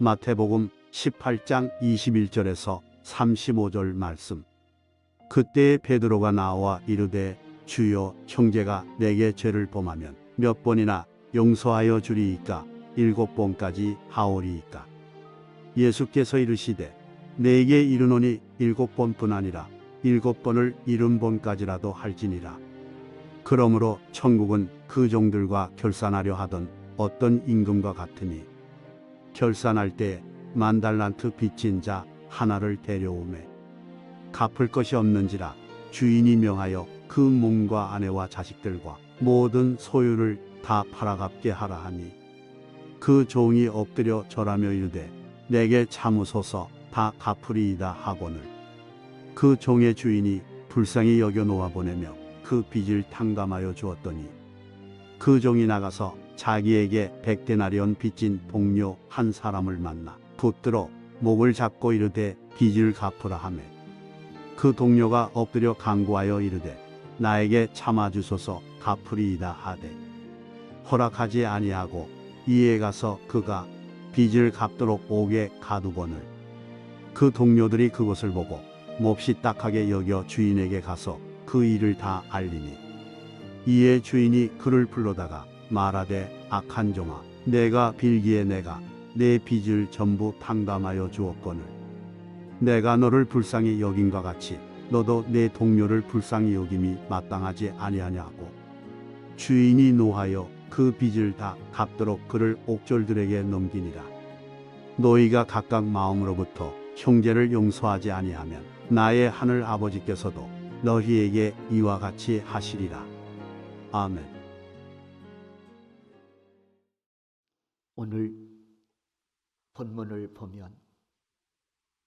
마태복음 18장 21절에서 35절 말씀. 그때에 베드로가 나와 이르되 주여, 형제가 내게 죄를 범하면 몇 번이나 용서하여 주리이까? 7번까지 하오리이까? 예수께서 이르시되 내게 이르노니 7번뿐 아니라 7번을 70번까지라도 할지니라. 그러므로 천국은 그 종들과 결산하려 하던 어떤 임금과 같으니 결산할 때 10,000달란트 빚진 자 하나를 데려오매 갚을 것이 없는지라 주인이 명하여 그 몸과 아내와 자식들과 모든 소유를 다 팔아갚게 하라 하니 그 종이 엎드려 절하며 이르되 내게 참으소서, 다 갚으리이다 하거늘 그 종의 주인이 불쌍히 여겨 놓아 보내며 그 빚을 탕감하여 주었더니 그 종이 나가서 자기에게 100데나리온 빚진 동료 한 사람을 만나 붙들어 목을 잡고 이르되 빚을 갚으라 하매 그 동료가 엎드려 간구하여 이르되 나에게 참아 주소서, 갚으리이다 하되 허락하지 아니하고 이에 가서 그가 빚을 갚도록 옥에 가두거늘 그 동료들이 그것을 보고 몹시 딱하게 여겨 주인에게 가서 그 일을 다 알리니 이에 주인이 그를 불러다가 말하되 악한 종아, 내가 빌기에 내가 내 빚을 전부 탕감하여 주었거늘 내가 너를 불쌍히 여김과 같이 너도 내 동료를 불쌍히 여김이 마땅하지 아니하냐고. 주인이 노하여 그 빚을 다 갚도록 그를 옥졸들에게 넘기니라. 너희가 각각 마음으로부터 형제를 용서하지 아니하면 나의 하늘 아버지께서도 너희에게 이와 같이 하시리라. 아멘. 오늘 본문을 보면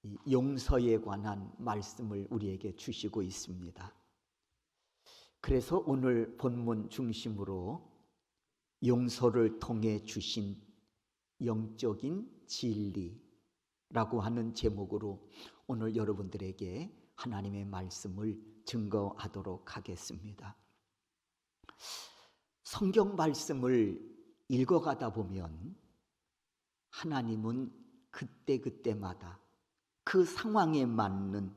이 용서에 관한 말씀을 우리에게 주시고 있습니다. 그래서 오늘 본문 중심으로 용서를 통해 주신 영적인 진리라고 하는 제목으로 오늘 여러분들에게 하나님의 말씀을 증거하도록 하겠습니다. 성경 말씀을 읽어가다 보면 하나님은 그때그때마다 그 상황에 맞는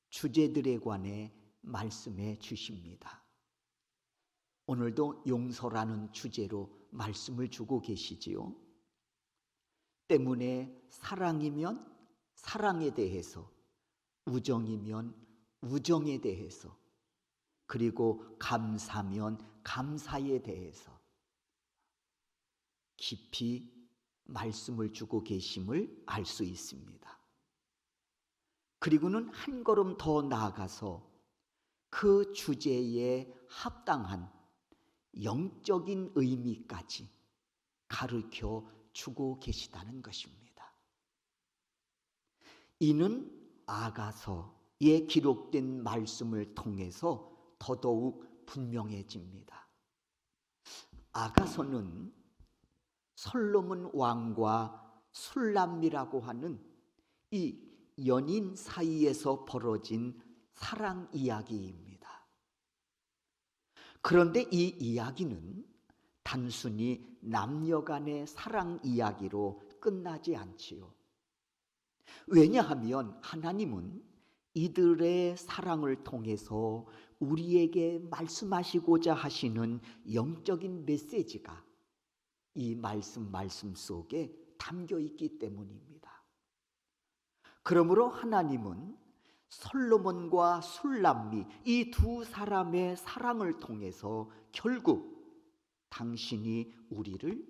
주제들에 관해 말씀해 주십니다. 오늘도 용서라는 주제로 말씀을 주고 계시지요. 때문에 사랑이면 사랑에 대해서, 우정이면 우정에 대해서, 그리고 감사면 감사에 대해서 깊이 말씀을 주고 계심을 알 수 있습니다. 그리고는 한 걸음 더 나아가서 그 주제에 합당한 영적인 의미까지 가르쳐 주고 계시다는 것입니다. 이는 아가서에 기록된 말씀을 통해서 더더욱 분명해집니다. 아가서는 솔로몬 왕과 술람미라고 하는 이 연인 사이에서 벌어진 사랑 이야기입니다. 그런데 이 이야기는 단순히 남녀 간의 사랑 이야기로 끝나지 않지요. 왜냐하면 하나님은 이들의 사랑을 통해서 우리에게 말씀하시고자 하시는 영적인 메시지가 이 말씀 속에 담겨 있기 때문입니다. 그러므로 하나님은 솔로몬과 술람미 이 두 사람의 사랑을 통해서 결국 당신이 우리를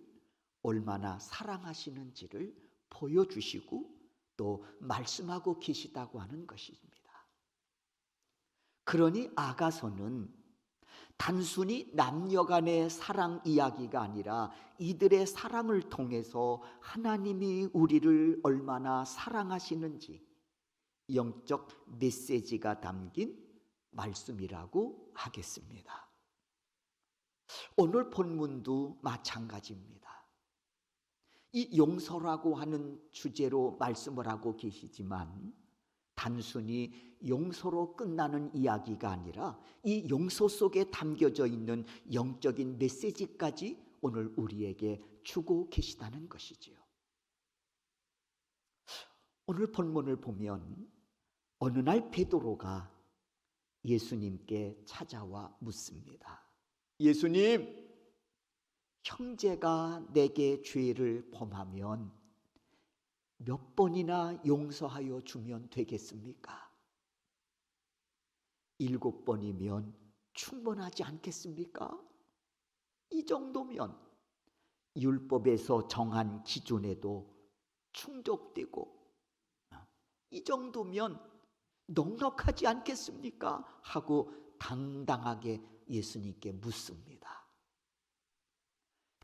얼마나 사랑하시는지를 보여주시고 또 말씀하고 계시다고 하는 것입니다. 그러니 아가서는 단순히 남녀 간의 사랑 이야기가 아니라 이들의 사랑을 통해서 하나님이 우리를 얼마나 사랑하시는지 영적 메시지가 담긴 말씀이라고 하겠습니다. 오늘 본문도 마찬가지입니다. 이 용서라고 하는 주제로 말씀을 하고 계시지만 단순히 용서로 끝나는 이야기가 아니라 이 용서 속에 담겨져 있는 영적인 메시지까지 오늘 우리에게 주고 계시다는 것이지요. 오늘 본문을 보면 어느 날 베드로가 예수님께 찾아와 묻습니다. 예수님, 형제가 내게 죄를 범하면 몇 번이나 용서하여 주면 되겠습니까? 7번이면 충분하지 않겠습니까? 이 정도면 율법에서 정한 기준에도 충족되고, 이 정도면 넉넉하지 않겠습니까? 하고 당당하게 예수님께 묻습니다.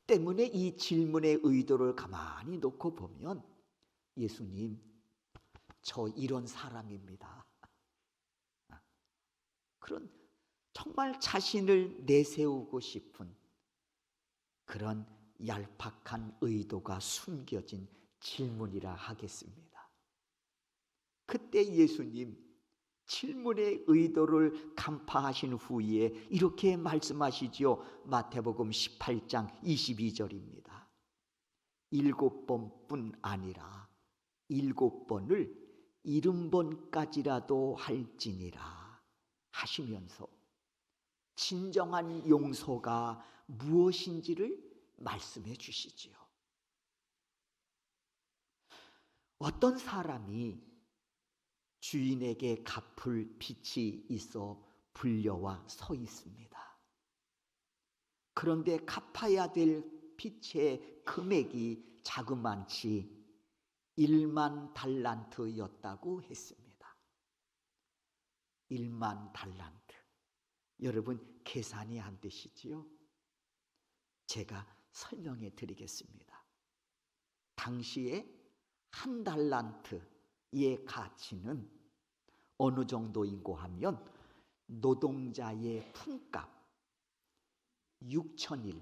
때문에 이 질문의 의도를 가만히 놓고 보면, 예수님, 저 이런 사람입니다. 그런 정말 자신을 내세우고 싶은 그런 얄팍한 의도가 숨겨진 질문이라 하겠습니다. 그때 예수님 질문의 의도를 간파하신 후에 이렇게 말씀하시지요. 마태복음 18장 22절입니다. 7번뿐 아니라 7번을 70번까지라도 할지니라 하시면서 진정한 용서가 무엇인지를 말씀해 주시지요. 어떤 사람이 주인에게 갚을 빚이 있어 불려와 서 있습니다. 그런데 갚아야 될 빚의 금액이 자그만치 1만 달란트였다고 했습니다. 1만 달란트. 여러분 계산이 안 되시지요? 제가 설명해 드리겠습니다. 당시에 1달란트의 가치는 어느 정도인고 하면 노동자의 품값 6,000일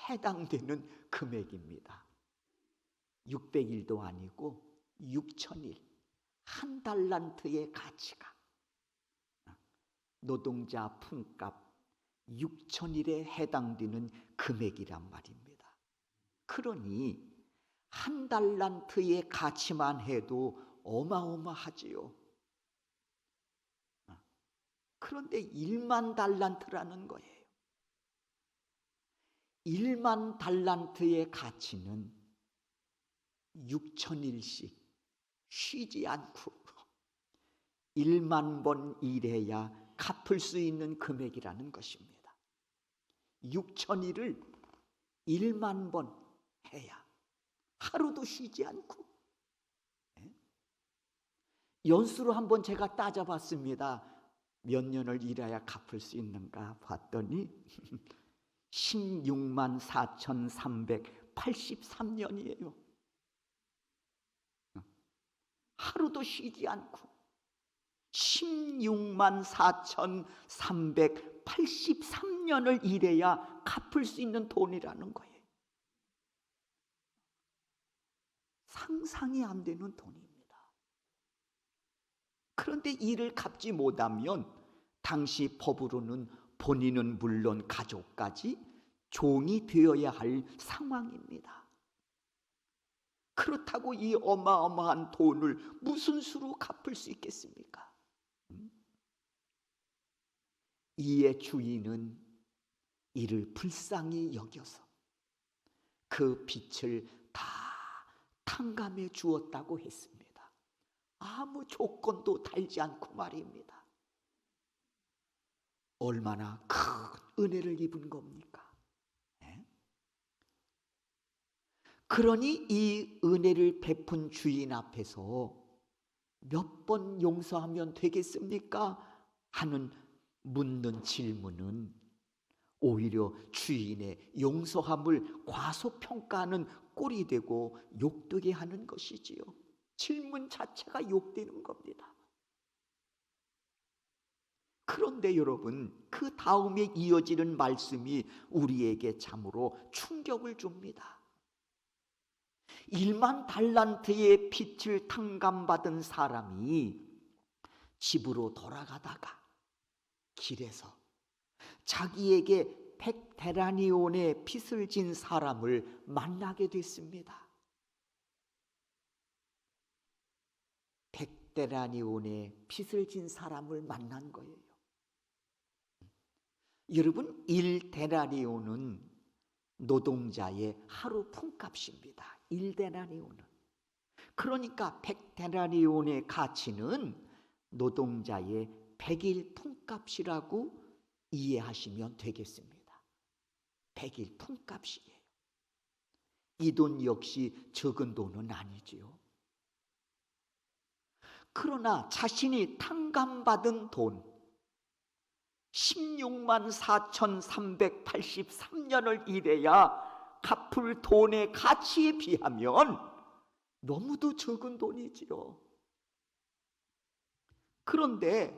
해당되는 금액입니다. 600일도 아니고 6,000일, 1달란트의 가치가 노동자 품값 6,000일에 해당되는 금액이란 말입니다. 그러니 1달란트의 가치만 해도 어마어마하지요. 그런데 1만 달란트라는 거예요. 1만 달란트의 가치는 6,000일씩 쉬지 않고 1만 번 일해야 갚을 수 있는 금액이라는 것입니다. 6,000일을 1만 번 해야 하루도 쉬지 않고. 연수로 한번 제가 따져봤습니다. 몇 년을 일해야 갚을 수 있는가 봤더니 16만 4,383년이에요. 하루도 쉬지 않고 16만 4,383년을 일해야 갚을 수 있는 돈이라는 거예요. 상상이 안 되는 돈입니다. 그런데 이를 갚지 못하면 당시 법으로는 본인은 물론 가족까지 종이 되어야 할 상황입니다. 그렇다고 이 어마어마한 돈을 무슨 수로 갚을 수 있겠습니까? 이에 주인은 이를 불쌍히 여겨서 그 빚을 다 탕감해 주었다고 했습니다. 아무 조건도 달지 않고 말입니다. 얼마나 큰 은혜를 입은 겁니까? 그러니 이 은혜를 베푼 주인 앞에서 몇 번 용서하면 되겠습니까? 하는 묻는 질문은 오히려 주인의 용서함을 과소평가하는 꼴이 되고 욕되게 하는 것이지요. 질문 자체가 욕되는 겁니다. 그런데 여러분, 그 다음에 이어지는 말씀이 우리에게 참으로 충격을 줍니다. 1만 달란트의 빚을 탕감받은 사람이 집으로 돌아가다가 길에서 자기에게 100데나리온의 빚을 진 사람을 만나게 됐습니다. 백데나리온에 빚을 진 사람을 만난 거예요. 여러분, 1데나리온은 노동자의 하루 품값입니다. 1데나리온은. 그러니까 100데나리온의 가치는 노동자의 100일 품값이라고 이해하시면 되겠습니다. 100일 품값이에요. 이 돈 역시 적은 돈은 아니지요. 그러나 자신이 탕감받은 돈 16만 4,383년을 일해야 갚을 돈의 가치에 비하면 너무도 적은 돈이지요. 그런데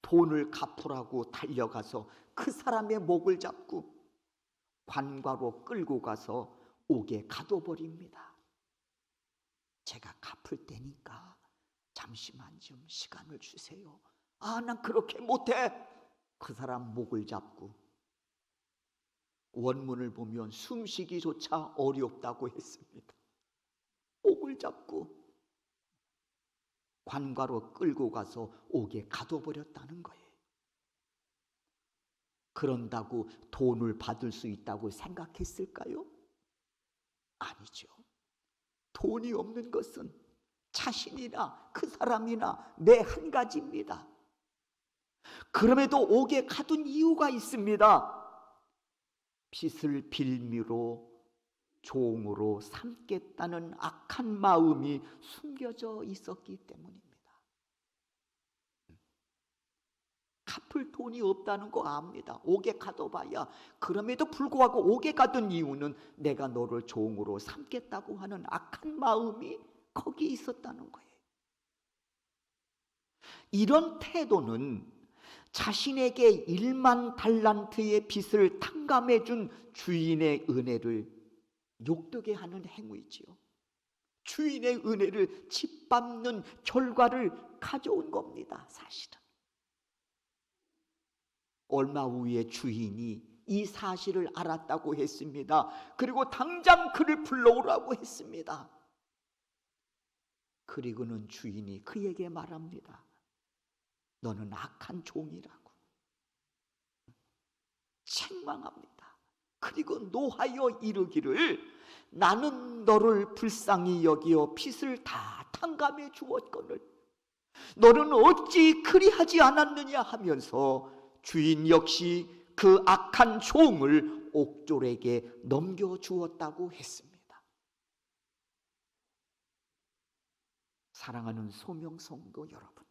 돈을 갚으라고 달려가서 그 사람의 목을 잡고 관과로 끌고 가서 옥에 가둬버립니다. 제가 갚을 테니까 잠시만 좀 시간을 주세요. 난 그렇게 못해. 그 사람 목을 잡고, 원문을 보면 숨쉬기조차 어렵다고 했습니다. 목을 잡고 관과로 끌고 가서 옥에 가둬버렸다는 거예요. 그런다고 돈을 받을 수 있다고 생각했을까요? 아니죠. 돈이 없는 것은 자신이나 그 사람이나 매 한 가지입니다. 그럼에도 옥에 가둔 이유가 있습니다. 빚을 빌미로 종으로 삼겠다는 악한 마음이 숨겨져 있었기 때문입니다. 갚을 돈이 없다는 거 압니다. 옥에 가둬봐야. 그럼에도 불구하고 옥에 가둔 이유는 내가 너를 종으로 삼겠다고 하는 악한 마음이 거기 있었다는 거예요. 이런 태도는 자신에게 1만 달란트의 빚을 탕감해 준 주인의 은혜를 욕되게 하는 행위지요. 주인의 은혜를 짓밟는 결과를 가져온 겁니다. 사실은 얼마 후에 주인이 이 사실을 알았다고 했습니다. 그리고 당장 그를 불러오라고 했습니다. 그리고는 주인이 그에게 말합니다. 너는 악한 종이라고 책망합니다. 그리고 노하여 이르기를 나는 너를 불쌍히 여기어 빚을 다 탕감해 주었거늘 너는 어찌 그리하지 않았느냐 하면서 주인 역시 그 악한 종을 옥졸에게 넘겨주었다고 했습니다. 사랑하는 소명성도 여러분,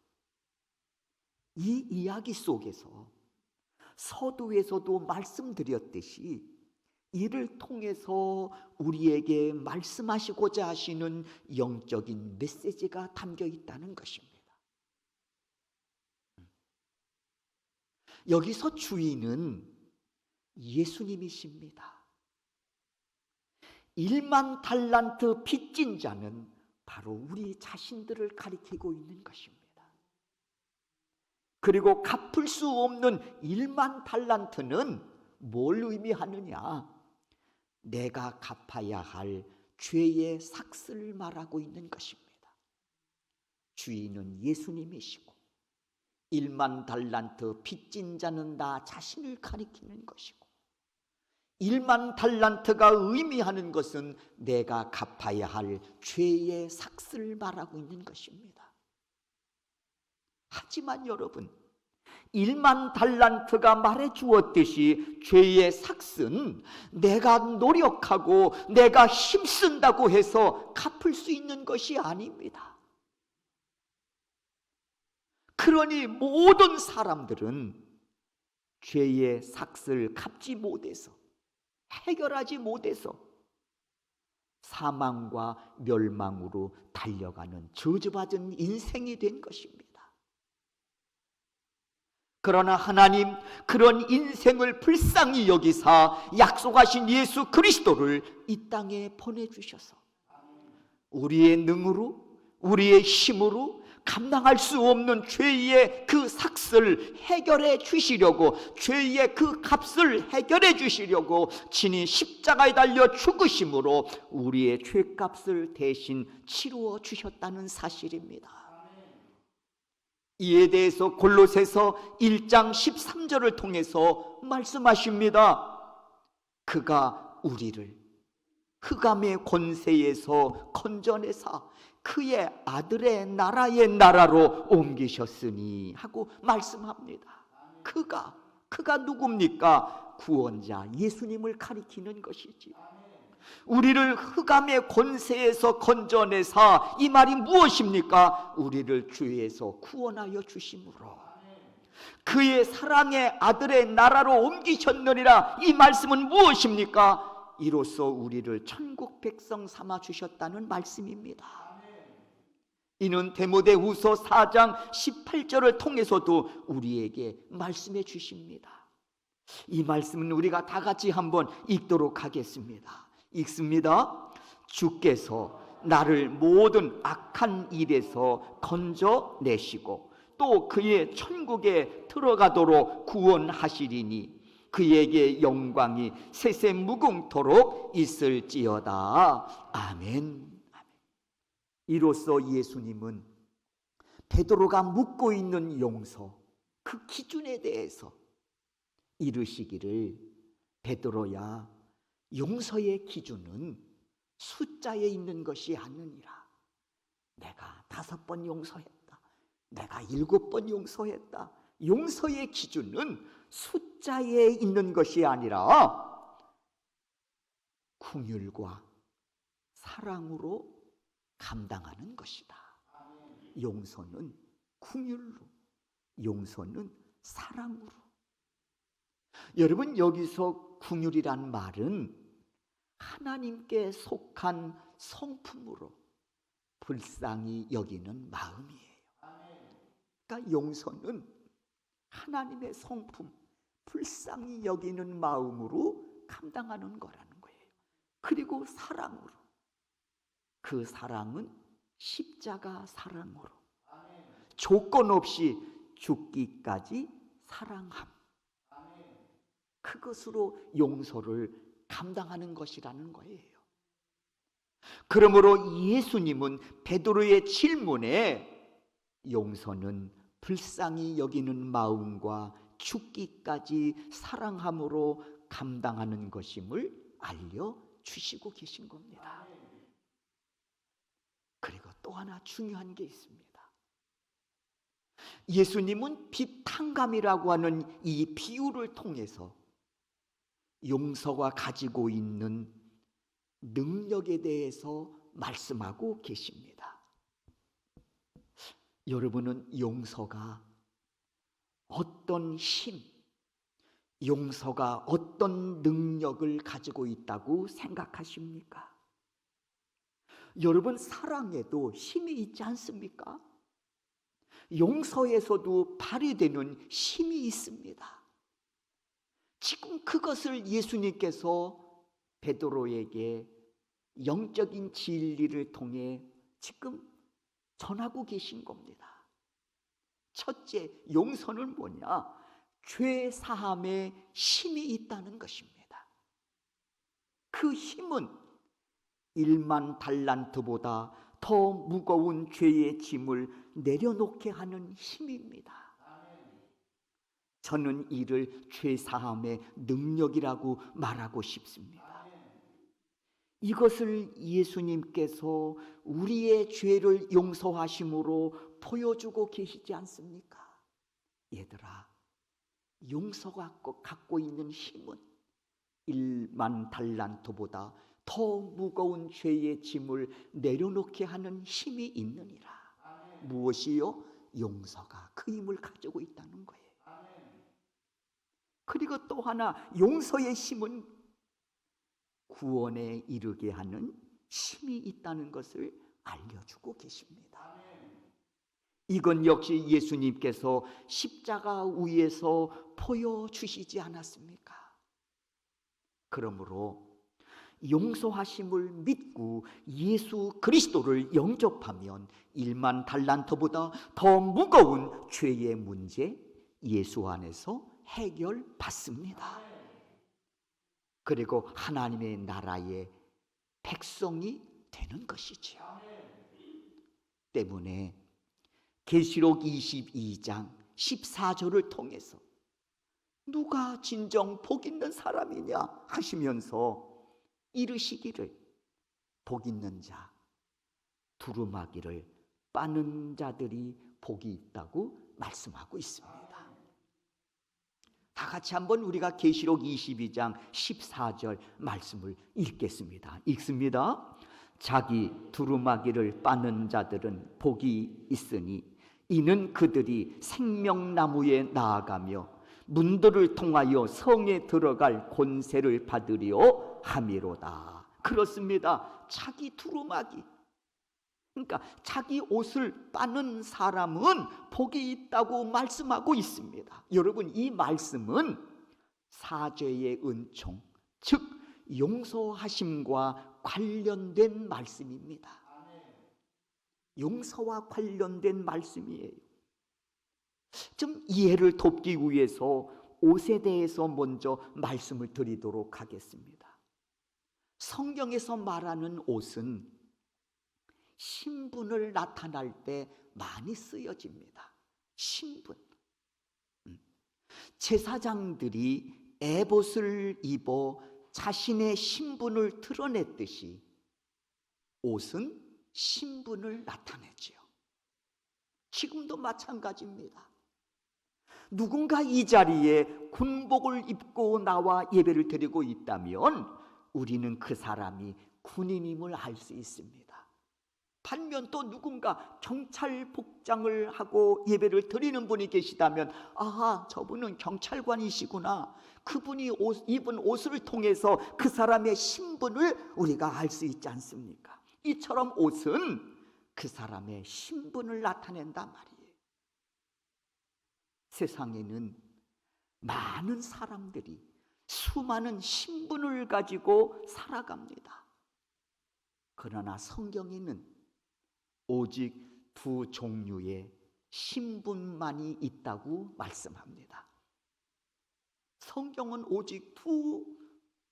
이 이야기 속에서 서두에서도 말씀드렸듯이 이를 통해서 우리에게 말씀하시고자 하시는 영적인 메시지가 담겨 있다는 것입니다. 여기서 주인은 예수님이십니다. 1만 달란트 빚진 자는 바로 우리 자신들을 가리키고 있는 것입니다. 그리고 갚을 수 없는 1만 달란트는 뭘 의미하느냐? 내가 갚아야 할 죄의 삭슬을 말하고 있는 것입니다. 주인은 예수님이시고 1만 달란트 빚진 자는 나 자신을 가리키는 것이고 1만 달란트가 의미하는 것은 내가 갚아야 할 죄의 삭슬을 말하고 있는 것입니다. 하지만 여러분, 1만 달란트가 말해주었듯이 죄의 삭은 내가 노력하고 내가 힘쓴다고 해서 갚을 수 있는 것이 아닙니다. 그러니 모든 사람들은 죄의 삭을 갚지 못해서 해결하지 못해서 사망과 멸망으로 달려가는 저주받은 인생이 된 것입니다. 그러나 하나님 그런 인생을 불쌍히 여기사 약속하신 예수 그리스도를 이 땅에 보내주셔서 우리의 능으로 우리의 힘으로 감당할 수 없는 죄의 그 삭을 해결해 주시려고 죄의 그 값을 해결해 주시려고 친히 십자가에 달려 죽으심으로 우리의 죄값을 대신 치루어 주셨다는 사실입니다. 이에 대해서 골로새서 1장 13절을 통해서 말씀하십니다. 그가 우리를 흑암의 권세에서 건져내사 그의 아들의 나라의 나라로 옮기셨으니 하고 말씀합니다. 그가 누굽니까? 구원자 예수님을 가리키는 것이지. 우리를 흑암의 권세에서 건져내사, 이 말이 무엇입니까? 우리를 죄에서 구원하여 주심으로 그의 사랑의 아들의 나라로 옮기셨느니라. 이 말씀은 무엇입니까? 이로써 우리를 천국 백성 삼아 주셨다는 말씀입니다. 이는 디모데후서 4장 18절을 통해서도 우리에게 말씀해 주십니다. 이 말씀은 우리가 다 같이 한번 읽도록 하겠습니다. 읽습니다. 주께서 나를 모든 악한 일에서 건져내시고 또 그의 천국에 들어가도록 구원하시리니 그에게 영광이 세세 무궁토록 있을지어다. 아멘. 이로써 예수님은 베드로가 묻고 있는 용서, 그 기준에 대해서 이르시기를, 베드로야, 용서의 기준은 숫자에 있는 것이 아니니라. 내가 5번 용서했다, 내가 7번 용서했다. 용서의 기준은 숫자에 있는 것이 아니라 긍휼과 사랑으로 감당하는 것이다. 용서는 긍휼로, 용서는 사랑으로. 여러분, 여기서 긍휼이란 말은 하나님께 속한 성품으로 불쌍히 여기는 마음이에요. 그러니까 용서는 하나님의 성품, 불쌍히 여기는 마음으로 감당하는 거라는 거예요. 그리고 사랑으로, 그 사랑은 십자가 사랑으로 조건 없이 죽기까지 사랑함, 그것으로 용서를 감당하는 것이라는 거예요. 그러므로 예수님은 베드로의 질문에 용서는 불쌍히 여기는 마음과 죽기까지 사랑함으로 감당하는 것임을 알려주시고 계신 겁니다. 그리고 또 하나 중요한 게 있습니다. 예수님은 비탄감이라고 하는 이 비유를 통해서 용서가 가지고 있는 능력에 대해서 말씀하고 계십니다. 여러분은 용서가 어떤 힘, 용서가 어떤 능력을 가지고 있다고 생각하십니까? 여러분, 사랑에도 힘이 있지 않습니까? 용서에서도 발휘되는 힘이 있습니다. 지금 그것을 예수님께서 베드로에게 영적인 진리를 통해 지금 전하고 계신 겁니다. 첫째, 용서는 뭐냐? 죄 사함에 힘이 있다는 것입니다. 그 힘은 1만 달란트보다 더 무거운 죄의 짐을 내려놓게 하는 힘입니다. 저는 이를 죄 사함의 능력이라고 말하고 싶습니다. 이것을 예수님께서 우리의 죄를 용서하심으로 보여주고 계시지 않습니까? 얘들아, 용서가 갖고 있는 힘은 1만 달란트보다 더 무거운 죄의 짐을 내려놓게 하는 힘이 있느니라. 무엇이요? 용서가 그 힘을 가지고 있다는 거예요. 그리고 또 하나, 용서의 힘은 구원에 이르게 하는 힘이 있다는 것을 알려주고 계십니다. 이건 역시 예수님께서 십자가 위에서 보여주시지 않았습니까? 그러므로 용서하심을 믿고 예수 그리스도를 영접하면 1만 달란트보다 더 무거운 죄의 문제 예수 안에서 해결받습니다. 그리고 하나님의 나라의 백성이 되는 것이지요. 때문에 계시록 22장 14절을 통해서 누가 진정 복 있는 사람이냐 하시면서 이르시기를 복 있는 자, 두루마기를 빠는 자들이 복이 있다고 말씀하고 있습니다. 다 같이 한번 우리가 계시록 22장 14절 말씀을 읽겠습니다. 읽습니다. 자기 두루마기를 빠는 자들은 복이 있으니 이는 그들이 생명나무에 나아가며 문들을 통하여 성에 들어갈 권세를 받으려 함이로다. 그렇습니다. 자기 두루마기, 그러니까 자기 옷을 빠는 사람은 복이 있다고 말씀하고 있습니다. 여러분, 이 말씀은 사죄의 은총, 즉 용서하심과 관련된 말씀입니다. 용서와 관련된 말씀이에요. 좀 이해를 돕기 위해서 옷에 대해서 먼저 말씀을 드리도록 하겠습니다. 성경에서 말하는 옷은 신분을 나타날 때 많이 쓰여집니다. 신분. 제사장들이 에봇을 입어 자신의 신분을 드러냈듯이 옷은 신분을 나타내지요. 지금도 마찬가지입니다. 누군가 이 자리에 군복을 입고 나와 예배를 드리고 있다면 우리는 그 사람이 군인임을 알 수 있습니다. 반면 또 누군가 경찰 복장을 하고 예배를 드리는 분이 계시다면 아하, 저분은 경찰관이시구나. 그분이 입은 옷을 통해서 그 사람의 신분을 우리가 알 수 있지 않습니까? 이처럼 옷은 그 사람의 신분을 나타낸단 말이에요. 세상에는 많은 사람들이 수많은 신분을 가지고 살아갑니다. 그러나 성경에는 오직 두 종류의 신분만이 있다고 말씀합니다. 성경은 오직 두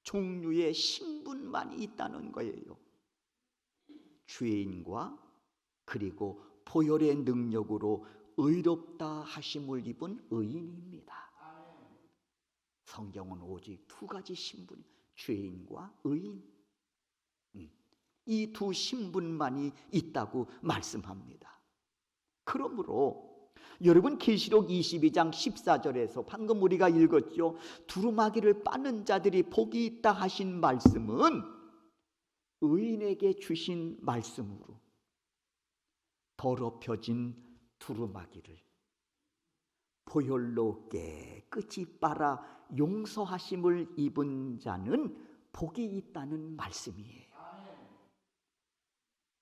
종류의 신분만이 있다는 거예요. 죄인과 그리고 보혈의 능력으로 의롭다 하심을 입은 의인입니다. 성경은 오직 두 가지 신분, 죄인과 의인, 이 두 신분만이 있다고 말씀합니다. 그러므로 여러분, 계시록 22장 14절에서 방금 우리가 읽었죠. 두루마기를 빠는 자들이 복이 있다 하신 말씀은 의인에게 주신 말씀으로 더럽혀진 두루마기를 보혈로 깨끗이 빨아 용서하심을 입은 자는 복이 있다는 말씀이에요.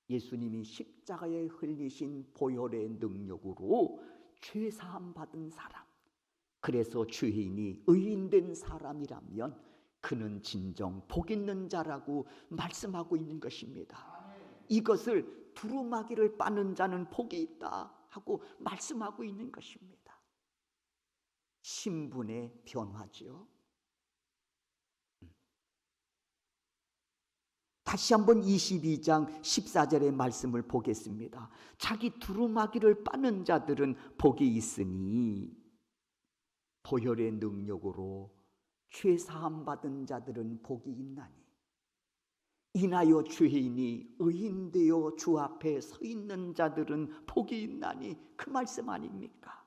예수님이 십자가에 흘리신 보혈의 능력으로 죄사함 받은 사람, 그래서 죄인이 의인된 사람이라면 그는 진정 복 있는 자라고 말씀하고 있는 것입니다. 이것을 두루마기를 빠는 자는 복이 있다 하고 말씀하고 있는 것입니다. 신분의 변화지요. 다시 한번 22장 14절의 말씀을 보겠습니다. 자기 두루마기를 빠는 자들은 복이 있으니 보혈의 능력으로 죄사함 받은 자들은 복이 있나니 이나여 죄인이 의인되어 주 앞에 서 있는 자들은 복이 있나니, 그 말씀 아닙니까?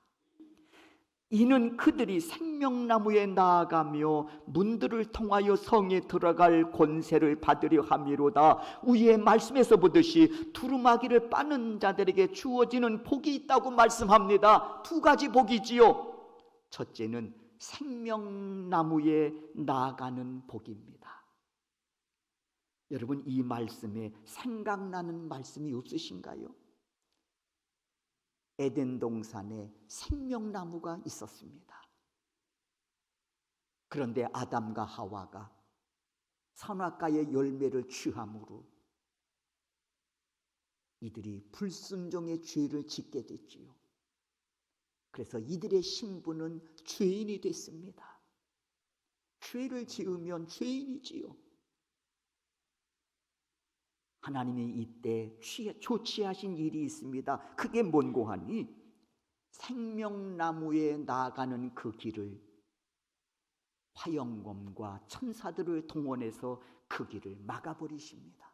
이는 그들이 생명나무에 나아가며 문들을 통하여 성에 들어갈 권세를 받으려 함이로다. 위의 말씀에서 보듯이 두루마기를 빠는 자들에게 주어지는 복이 있다고 말씀합니다. 두 가지 복이지요. 첫째는 생명나무에 나아가는 복입니다. 여러분, 이 말씀에 생각나는 말씀이 없으신가요? 에덴 동산에 생명나무가 있었습니다. 그런데 아담과 하와가 선악과의 열매를 취함으로 이들이 불순종의 죄를 짓게 됐지요. 그래서 이들의 신분은 죄인이 됐습니다. 죄를 지으면 죄인이지요. 하나님이 이때 조치하신 일이 있습니다. 그게 뭔고 하니 생명나무에 나아가는 그 길을 화영검과 천사들을 동원해서 그 길을 막아버리십니다.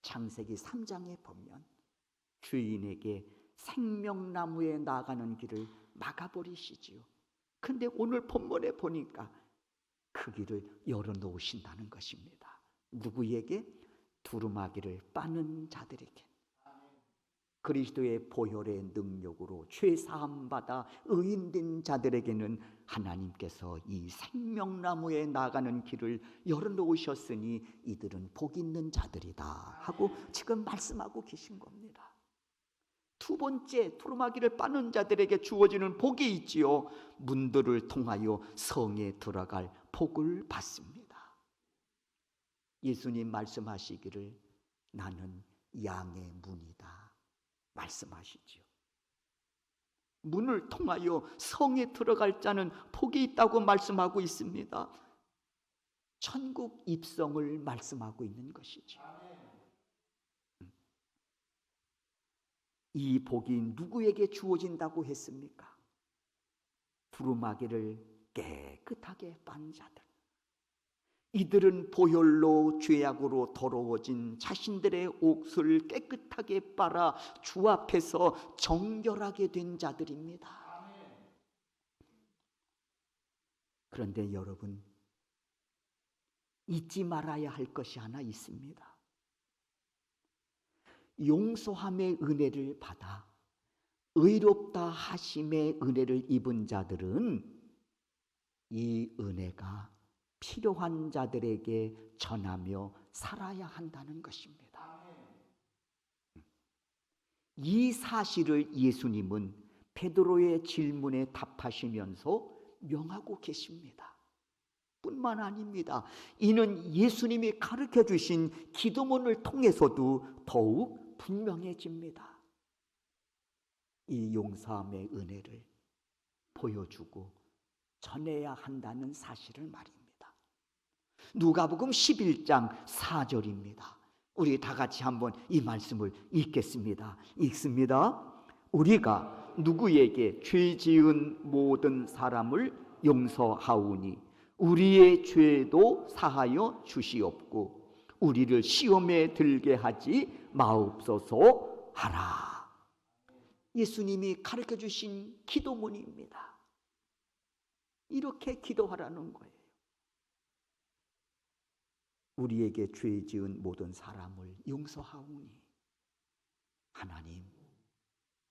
창세기 3장에 보면 주인에게 생명나무에 나가는 길을 막아버리시지요. 근데 오늘 본문에 보니까 그 길을 열어놓으신다는 것입니다. 누구에게? 두루마기를 빠는 자들에게. 그리스도의 보혈의 능력으로 죄 사함 받아 의인된 자들에게는 하나님께서 이 생명나무에 나가는 길을 열어놓으셨으니 이들은 복 있는 자들이다 하고 지금 말씀하고 계신 겁니다. 두 번째, 두루마기를 빠는 자들에게 주어지는 복이 있지요. 문들을 통하여 성에 들어갈 복을 받습니다. 예수님 말씀하시기를 나는 양의 문이다 말씀하시지요. 문을 통하여 성에 들어갈 자는 복이 있다고 말씀하고 있습니다. 천국 입성을 말씀하고 있는 것이죠. 이 복이 누구에게 주어진다고 했습니까? 두루마기를 깨끗하게 빤 자들. 이들은 보혈로 죄악으로 더러워진 자신들의 옷을 깨끗하게 빨아 주 앞에서 정결하게 된 자들입니다. 그런데 여러분, 잊지 말아야 할 것이 하나 있습니다. 용서함의 은혜를 받아 의롭다 하심의 은혜를 입은 자들은 이 은혜가 필요한 자들에게 전하며 살아야 한다는 것입니다. 이 사실을 예수님은 베드로의 질문에 답하시면서 명하고 계십니다. 뿐만 아닙니다. 이는 예수님이 가르쳐 주신 기도문을 통해서도 더욱 분명해집니다. 이 용서함의 은혜를 보여주고 전해야 한다는 사실을 말입니다. 누가복음 11장 4절입니다. 우리 다 같이 한번 이 말씀을 읽겠습니다. 읽습니다. 우리가 누구에게 죄 지은 모든 사람을 용서하오니 우리의 죄도 사하여 주시옵고 우리를 시험에 들게 하지 마옵소서 하라. 예수님이 가르쳐 주신 기도문입니다. 이렇게 기도하라는 거예요. 우리에게 죄 지은 모든 사람을 용서하오니 하나님,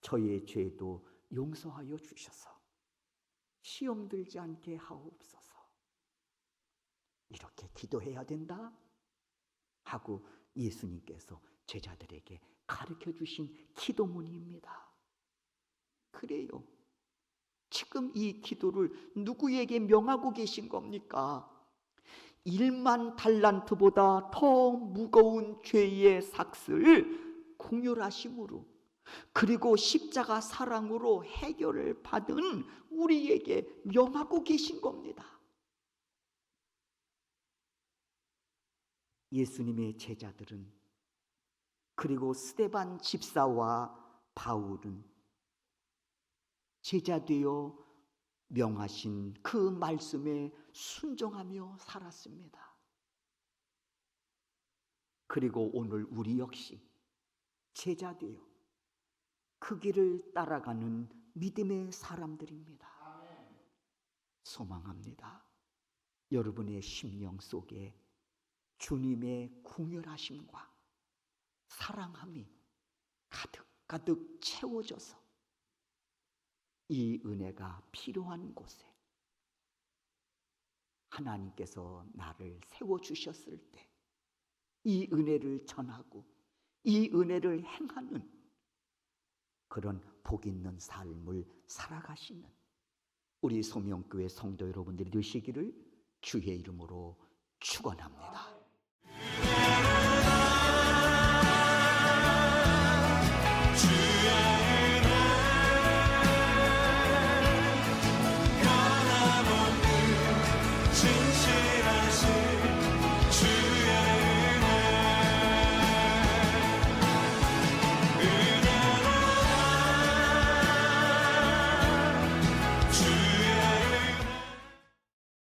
저의 죄도 용서하여 주셔서 시험 들지 않게 하옵소서. 이렇게 기도해야 된다 하고 예수님께서 제자들에게 가르쳐 주신 기도문입니다. 그래요. 지금 이 기도를 누구에게 명하고 계신 겁니까? 1만 달란트보다 더 무거운 죄의 삭을 긍휼하심으로 그리고 십자가 사랑으로 해결을 받은 우리에게 명하고 계신 겁니다. 예수님의 제자들은 그리고 스데반 집사와 바울은 제자 되어 명하신 그 말씀에 순종하며 살았습니다. 그리고 오늘 우리 역시 제자 되어 그 길을 따라가는 믿음의 사람들입니다. 소망합니다. 여러분의 심령 속에 주님의 긍휼하심과 사랑함이 가득가득 채워져서 이 은혜가 필요한 곳에 하나님께서 나를 세워주셨을 때 이 은혜를 전하고 이 은혜를 행하는 그런 복 있는 삶을 살아가시는 우리 소명교회 성도 여러분들이 되시기를 주의 이름으로 축원합니다.